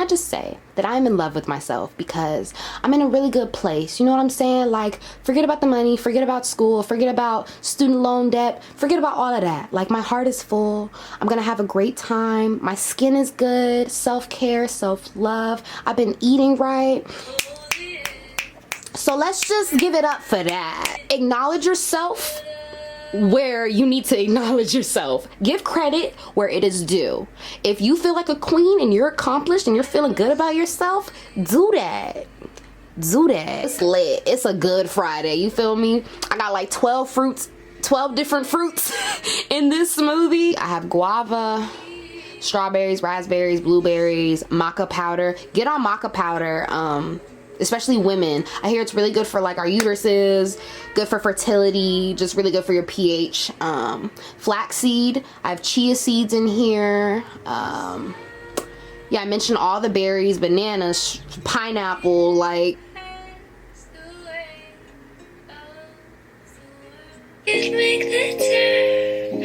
just say that I'm in love with myself because I'm in a really good place. You know what I'm saying? Like, forget about the money, forget about school, forget about student loan debt, forget about all of that. Like, my heart is full. I'm gonna have a great time. My skin is good. Self-care, self-love. I've been eating right. So let's just give it up for that. Acknowledge yourself where you need to acknowledge yourself. Give credit where it is due. If you feel like a queen and you're accomplished and you're feeling good about yourself, do that. Do that. It's lit. It's a good Friday. You feel me? I got like 12 fruits, 12 different fruits in this smoothie. I have guava, strawberries, raspberries, blueberries, maca powder. Get on maca powder. Especially women. I hear it's really good for like our uteruses, good for fertility, just really good for your pH. Flaxseed, I have chia seeds in here. Yeah, I mentioned all the berries, bananas, pineapple, like. Make the turn.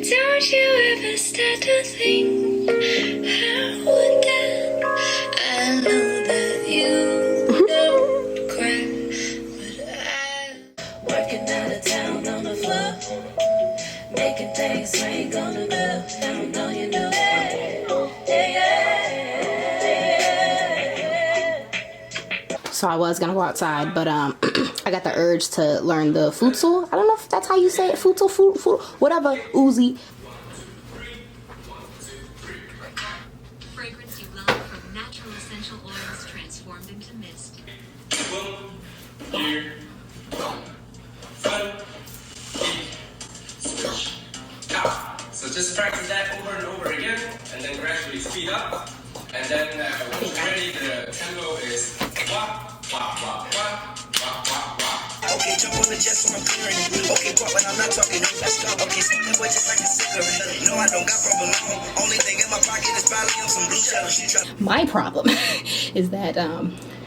Don't you ever start to think how would that? I know that you making things swing on the bell. I know you do it. So I was gonna go outside, but I got the urge to learn the futsal. I don't know if that's how you say it. Futsal, whatever. Uzi. Fragrance you love from natural essential oils transformed into mist. So just practice that over and over again, and then gradually speed up. And then when you're ready, the tempo is wah, wah, wah, wah, wah, wah, wah. Okay, jump on the jet so I'm clearing it. Okay, but when I'm not talking, let's go. Okay, something boy just like a cigarette. No, I don't got problem at home. Only thing in my pocket is probably on some blue cheddar. My problem is that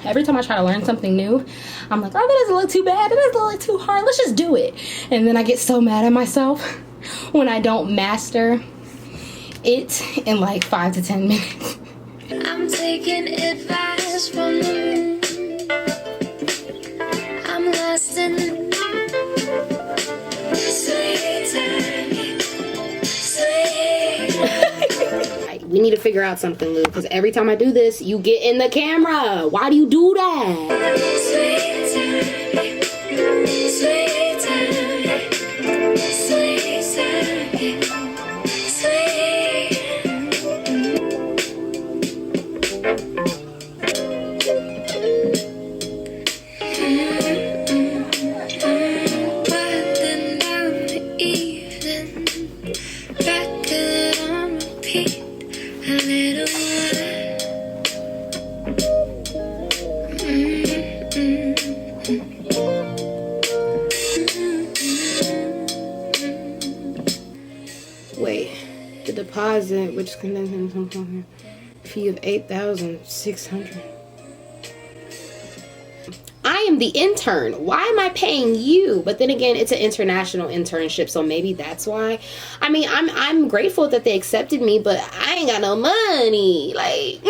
every time I try to learn something new, I'm like, oh, that doesn't look too bad. That doesn't look too hard. Let's just do it. And then I get so mad at myself when I don't master it in like 5 to 10 minutes. I'm taking advice from you. I'm lost in sweet time, sweet. We need to figure out something, Lou, because every time I do this, you get in the camera. Why do you do that? Sweet time, sweet time, sweet time, sweet. Wait, the deposit, which contains fee of $8,600. I am the intern. Why am I paying you? But then again, it's an international internship, so maybe that's why. I mean, I'm grateful that they accepted me, but I ain't got no money. Like,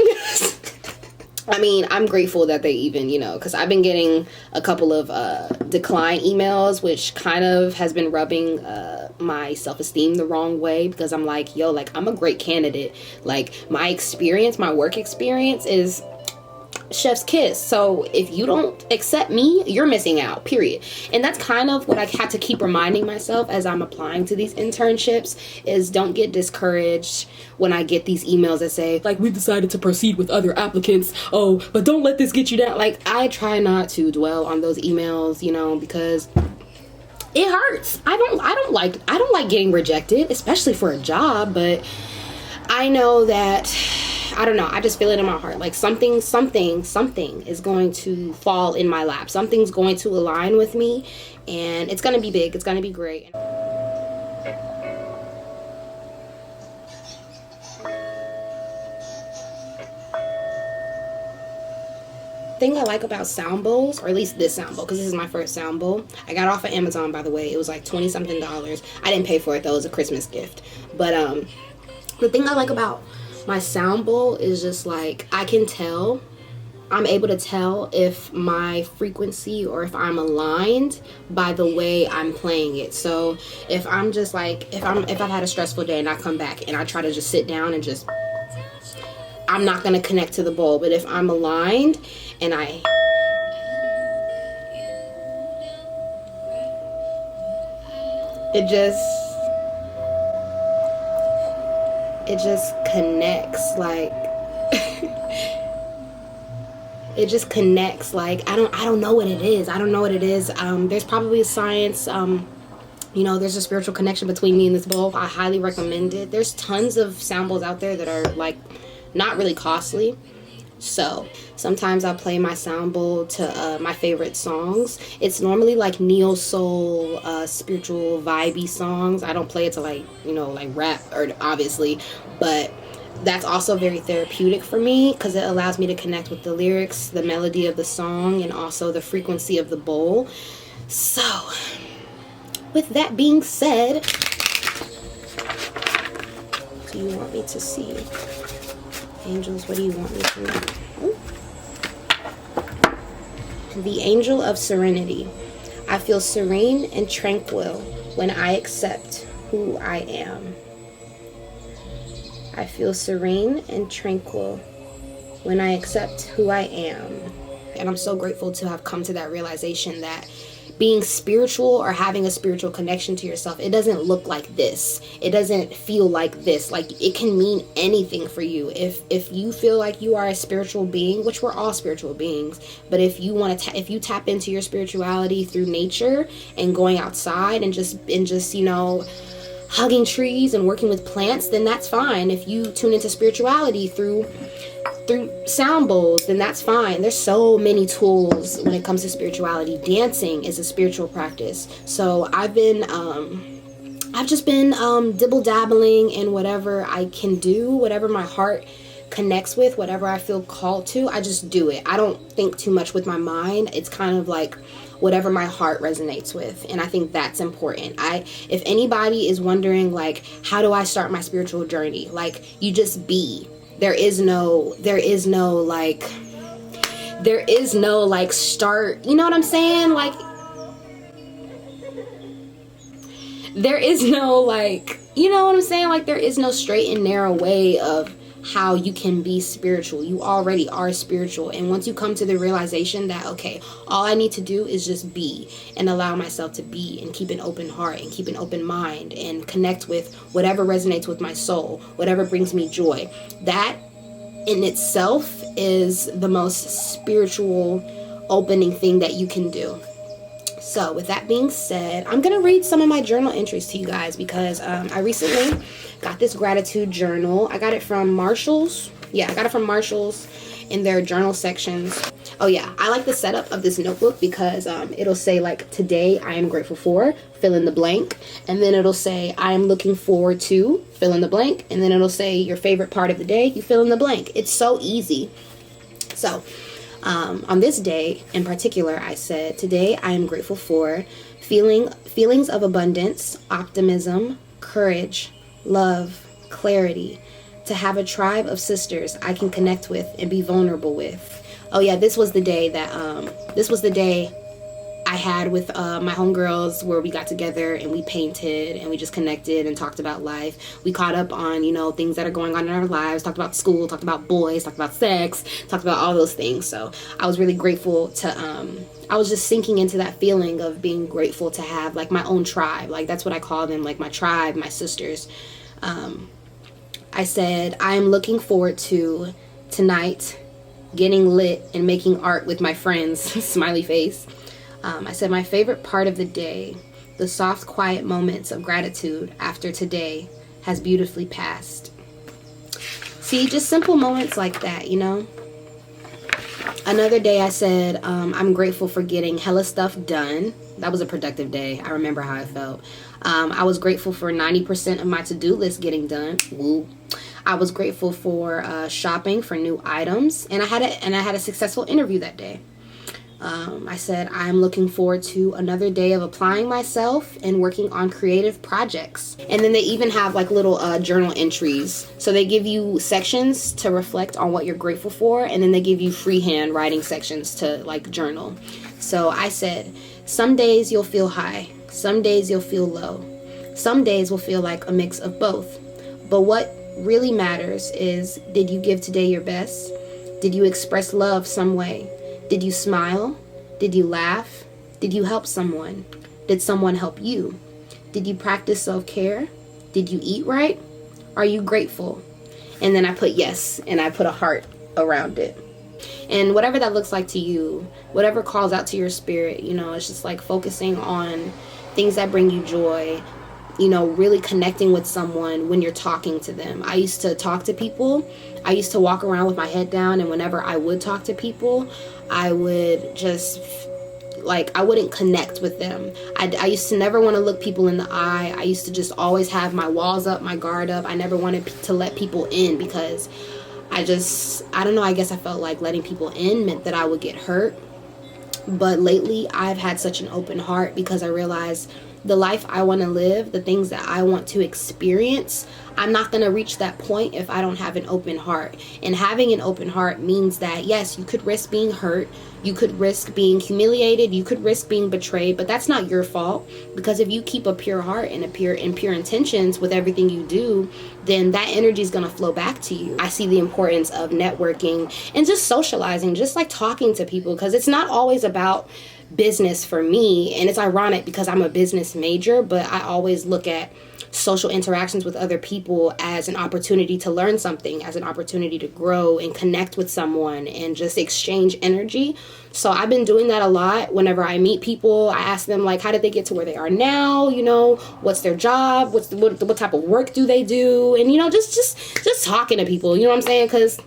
I mean, I'm grateful that they even, you know, because I've been getting a couple of decline emails, which kind of has been rubbing my self-esteem the wrong way, because I'm like, yo, like, I'm a great candidate. Like, my experience, my work experience is chef's kiss. So if you don't accept me, you're missing out, period. And that's kind of what I had to keep reminding myself as I'm applying to these internships, is don't get discouraged when I get these emails that say, like, we decided to proceed with other applicants. Oh, but don't let this get you down. Like, I try not to dwell on those emails, you know, because it hurts. I don't like getting rejected, especially for a job, but I know that, I don't know, I just feel it in my heart. Like something is going to fall in my lap. Something's going to align with me, and it's going to be big. It's going to be great. Thing I like about sound bowls, or at least this sound bowl, because this is my first sound bowl. I got it off of Amazon, by the way. It was like $20-something. I didn't pay for it though. It was a Christmas gift. But the thing I like about my sound bowl is just like, I'm able to tell if my frequency or if I'm aligned by the way I'm playing it. So if I'm just like, if I've had a stressful day and I come back and I try to just sit down and just, I'm not going to connect to the bowl. But if I'm aligned and it just connects, like, it just connects. Like, I don't know what it is. There's probably a science. There's a spiritual connection between me and this bowl. I highly recommend it. There's tons of sound bowls out there that are like not really costly. So sometimes I'll play my sound bowl to my favorite songs. It's normally like neo soul, spiritual, vibey songs. I don't play it to like rap, or obviously, but that's also very therapeutic for me because it allows me to connect with the lyrics, the melody of the song, and also the frequency of the bowl. So with that being said, do you want me to see? Angels, what do you want me to know? The angel of serenity. I feel serene and tranquil when I accept who I am. I feel serene and tranquil when I accept who I am. And I'm so grateful to have come to that realization that being spiritual or having a spiritual connection to yourself, it doesn't look like this. It doesn't feel like this. Like, it can mean anything for you. If you feel like you are a spiritual being, which we're all spiritual beings, but if you want to, if you tap into your spirituality through nature and going outside and just hugging trees and working with plants, then that's fine. If you tune into spirituality through sound bowls, then that's fine. There's so many tools when it comes to spirituality. Dancing is a spiritual practice. So I've just been dibble dabbling in whatever I can do, whatever my heart connects with, whatever I feel called to. I just do it. I don't think too much with my mind. It's kind of like whatever my heart resonates with, and I think that's important. If anybody is wondering, like, how do I start my spiritual journey, like, you just be. There is no start, you know what I'm saying? Like, there is no, like, you know what I'm saying? Like, there is no straight and narrow way of how you can be spiritual. You already are spiritual. And once you come to the realization that, okay, all I need to do is just be and allow myself to be and keep an open heart and keep an open mind and connect with whatever resonates with my soul, whatever brings me joy, that in itself is the most spiritual opening thing that you can do. So with that being said, I'm gonna read some of my journal entries to you guys because I recently got this gratitude journal. I got it from Marshall's. Yeah, I got it from Marshall's in their journal sections. Oh yeah, I like the setup of this notebook because it'll say, like, today I am grateful for, fill in the blank, and then it'll say I am looking forward to, fill in the blank, and then it'll say your favorite part of the day, you fill in the blank. It's so easy. So on this day in particular, I said, today I am grateful for feelings of abundance, optimism, courage, love, clarity, to have a tribe of sisters I can connect with and be vulnerable with. Oh yeah, this was the day I had with my homegirls where we got together and we painted and we just connected and talked about life. We caught up on, things that are going on in our lives, talked about school, talked about boys, talked about sex, talked about all those things. So I was really grateful to, I was just sinking into that feeling of being grateful to have, like, my own tribe. Like, that's what I call them, like my tribe, my sisters. I said, I am looking forward to tonight getting lit and making art with my friends, smiley face. I said, my favorite part of the day, the soft, quiet moments of gratitude after today has beautifully passed. See, just simple moments like that, Another day I said, I'm grateful for getting hella stuff done. That was a productive day. I remember how I felt. I was grateful for 90% of my to-do list getting done. Woo. I was grateful for shopping for new items, and I had a successful interview that day. I said, I'm looking forward to another day of applying myself and working on creative projects. And then they even have like little journal entries. So they give you sections to reflect on what you're grateful for, and then they give you freehand writing sections to like journal. So I said, some days you'll feel high, some days you'll feel low, some days will feel like a mix of both. But what really matters is, did you give today your best? Did you express love some way? Did you smile? Did you laugh? Did you help someone? Did someone help you? Did you practice self-care? Did you eat right? Are you grateful? And then I put yes, and I put a heart around it. And whatever that looks like to you, whatever calls out to your spirit, you know, it's just like focusing on things that bring you joy, you know, really connecting with someone when you're talking to them. I used to talk to people. I used to walk around with my head down, and whenever I would talk to people, I would just, like, I wouldn't connect with them. I used to never want to look people in the eye. I used to just always have my walls up, my guard up. I never wanted to let people in because I don't know, I guess I felt like letting people in meant that I would get hurt. But lately, I've had such an open heart because I realized the life I want to live, the things that I want to experience, I'm not going to reach that point if I don't have an open heart. And having an open heart means that, yes, you could risk being hurt, you could risk being humiliated, you could risk being betrayed, but that's not your fault, because if you keep a pure heart and pure intentions with everything you do, then that energy is going to flow back to you. I see the importance of networking and just socializing, just like talking to people, because it's not always about business for me. And it's ironic because I'm a business major, but I always look at social interactions with other people as an opportunity to learn something, as an opportunity to grow and connect with someone and just exchange energy. So I've been doing that a lot. Whenever I meet people, I ask them, like, how did they get to where they are now? You know, what's their job? What type of work do they do? And, you know, just talking to people, you know what I'm saying? Because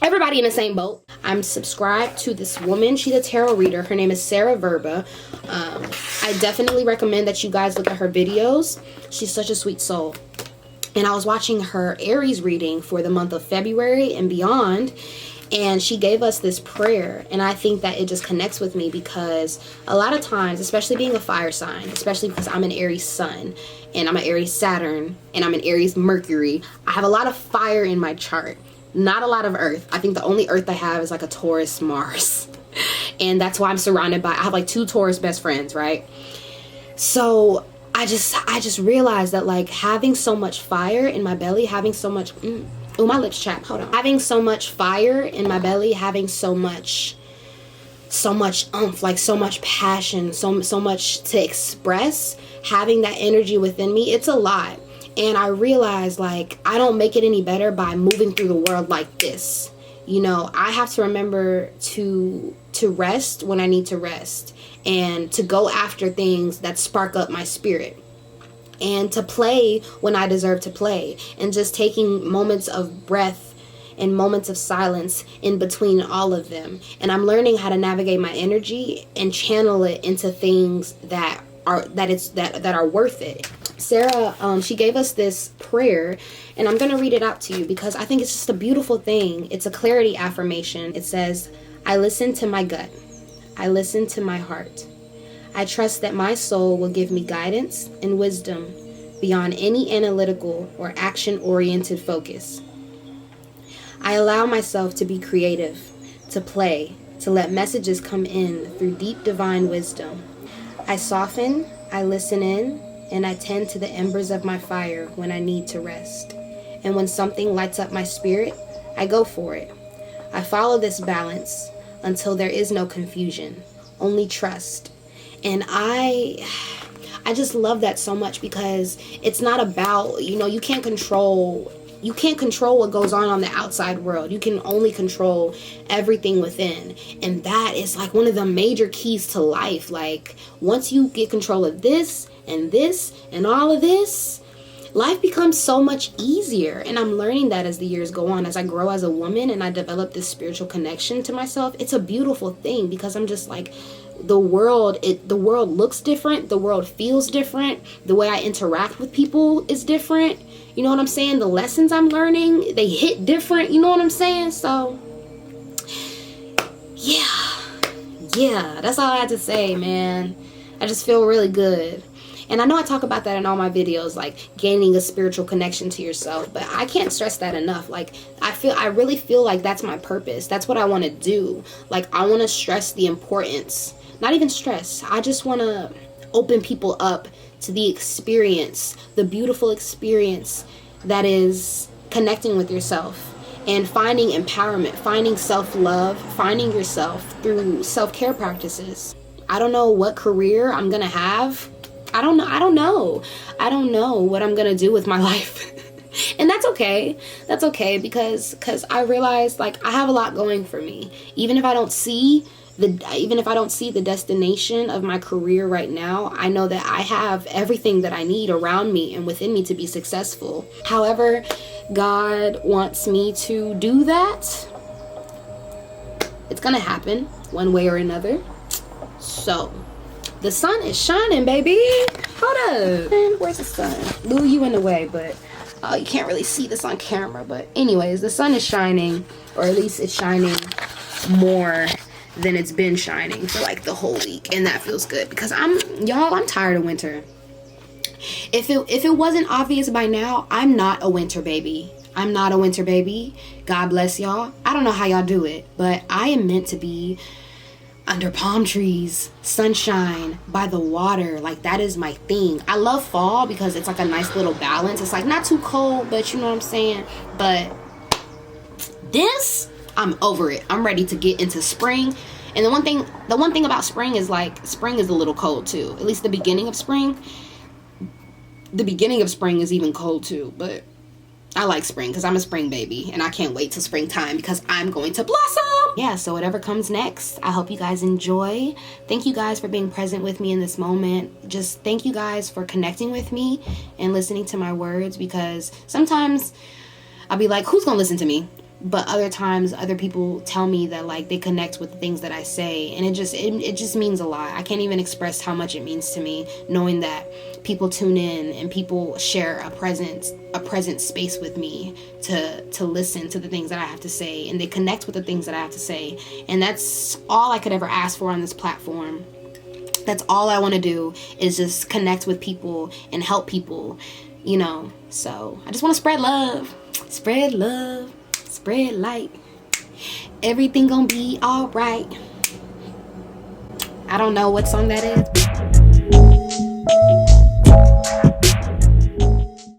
everybody in the same boat. I'm subscribed to this woman. She's a tarot reader. Her name is Sarah Verba. I definitely recommend that you guys look at her videos. She's such a sweet soul. And I was watching her Aries reading for the month of February and beyond, and she gave us this prayer, and I think that it just connects with me because a lot of times, especially being a fire sign, especially because I'm an Aries sun and I'm an Aries Saturn and I'm an Aries Mercury, I have a lot of fire in my chart. Not a lot of earth. I think the only earth I have is like a Taurus Mars. And that's why I'm surrounded by, I have like 2 Taurus best friends, right? So I just realized that, like, having so much fire in my belly, having so much, oh, my lips chapped, hold on. Having so much fire in my belly, having so much oomph, like so much passion, so much to express, having that energy within me, it's a lot. And I realized, like, I don't make it any better by moving through the world like this. You know, I have to remember to rest when I need to rest, and to go after things that spark up my spirit, and to play when I deserve to play, and just taking moments of breath and moments of silence in between all of them. And I'm learning how to navigate my energy and channel it into things that are worth it. Sarah, she gave us this prayer, and I'm going to read it out to you because I think it's just a beautiful thing. It's a clarity affirmation. It says, I listen to my gut. I listen to my heart. I trust that my soul will give me guidance and wisdom beyond any analytical or action-oriented focus. I allow myself to be creative, to play, to let messages come in through deep divine wisdom. I soften, I listen in, and I tend to the embers of my fire when I need to rest. And when something lights up my spirit, I go for it. I follow this balance until there is no confusion, only trust. And I just love that so much because it's not about, you know, you can't control what goes on the outside world. You can only control everything within. And that is like one of the major keys to life. Like, once you get control of this and all of this, life becomes so much easier. And I'm learning that as the years go on, as I grow as a woman and I develop this spiritual connection to myself. It's a beautiful thing because I'm just like, the world looks different, the world feels different, the way I interact with people is different. You know what I'm saying? The lessons I'm learning, they hit different, you know what I'm saying? So yeah, Yeah, that's all I had to say, man. I just feel really good. And I know I talk about that in all my videos, like gaining a spiritual connection to yourself, but I can't stress that enough. Like, I really feel like that's my purpose. That's what I want to do. Like, I want to stress the importance, not even stress. I just want to open people up to the experience, the beautiful experience that is connecting with yourself and finding empowerment, finding self-love, finding yourself through self-care practices. I don't know what career I'm going to have. I don't know. I don't know what I'm going to do with my life. And that's okay. That's okay because I realize like I have a lot going for me. Even if I don't see the destination of my career right now, I know that I have everything that I need around me and within me to be successful. However God wants me to do that, it's gonna happen one way or another. So the sun is shining, baby. Hold up. Man, where's the sun? Lou, you in the way, but you can't really see this on camera. But anyways, the sun is shining, or at least it's shining more than it's been shining for like the whole week, and that feels good because I'm tired of winter. If it wasn't obvious by now, I'm not a winter baby. I'm not a winter baby. God bless y'all. I don't know how y'all do it, but I am meant to be under palm trees, sunshine, by the water. Like, that is my thing. I love fall because it's like a nice little balance. It's like not too cold, but you know what I'm saying? But this, I'm over it. I'm ready to get into spring. And the one thing about spring is like spring is a little cold too. At least the beginning of spring. The beginning of spring is even cold too, but I like spring because I'm a spring baby and I can't wait till springtime because I'm going to blossom. Yeah, so whatever comes next, I hope you guys enjoy. Thank you guys for being present with me in this moment. Just thank you guys for connecting with me and listening to my words, because sometimes I'll be like, who's gonna listen to me? But other times, other people tell me that like they connect with the things that I say, and it just means a lot. I can't even express how much it means to me, knowing that people tune in and people share a present space with me to listen to the things that I have to say, and they connect with the things that I have to say. And that's all I could ever ask for on this platform. That's all I want to do, is just connect with people and help people, you know. So I just want to spread love, spread light. Everything gonna be all right. I don't know what song that is.